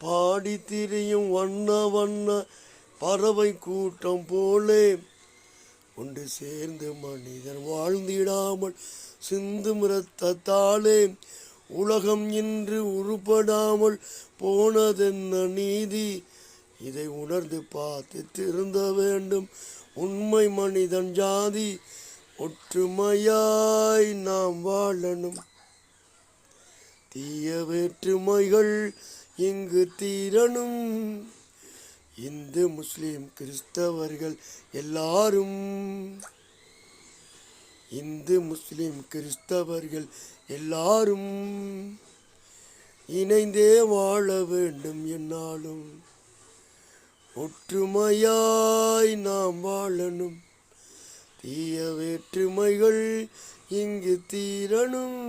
பாடி திரியும் வண்ண வண்ண பறவை கூட்டம் போலே ஒன்று சேர்ந்து மனிதன் வாழ்ந்திடாமல் சிந்தும் இரத்தத்தாலே உலகம் இன்று உருப்படாமல் போனதென்ன நீதி? இதை உணர்ந்து பார்த்து திருந்த வேண்டும் உண்மை மனிதன் ஜாதி. ஒற்றுமையாய் நாம் வாழணும், தீய வேற்றுமைகள் இங்கு தீரணும். இந்து முஸ்லிம் கிறிஸ்தவர்கள் எல்லாரும், இந்து முஸ்லிம் கிறிஸ்தவர்கள் எல்லாரும் இணைந்தே வாழ வேண்டும் என்னாலும். ஒற்றுமையாய் நாம் வாழணும், தீய வேற்றுமைகள் இங்கு தீரணும்.